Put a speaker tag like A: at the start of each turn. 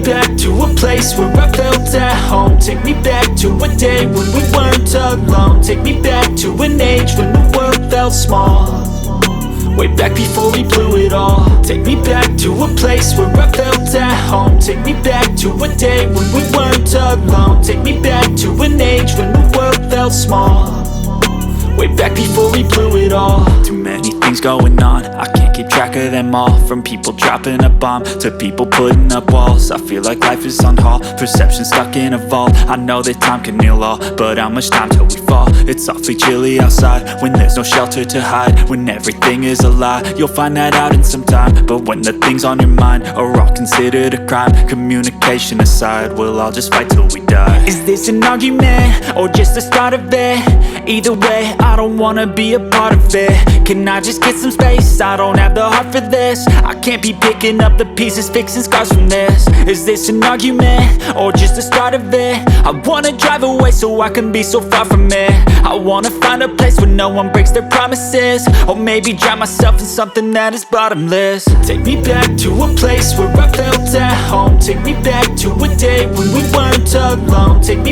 A: back to a place where I felt at home. Take me back to a day when we weren't alone. Take me back to an age when the world felt small, way back before we blew it all. Take me back to a place where I felt at home. Take me back to a day when we weren't alone. Take me back to an age when the world felt small, way back before we blew it all. Too many things going on, I can't keep track of them all. From people dropping a bomb to people putting up walls. I feel like life is on hold, perception stuck in a vault. I know that time can heal all, but how much time till we fall? It's awfully chilly outside when there's no shelter to hide. When everything is a lie, you'll find that out in some time. But when the things on your mind are all considered a crime, communication aside, we'll all just fight till we die. Is this an argument or just the start of it? Either way, I don't wanna be a part of it. Can I just get some space? I don't have the heart for this. I can't be picking up the pieces, fixing scars from this. Is this an argument or just the start of it? I wanna drive away so I can be so far from it. I wanna find a place where no one breaks their promises, or maybe drown myself in something that is bottomless. Take me back to a place where I felt at home. Take me back to a day when we weren't alone. Take me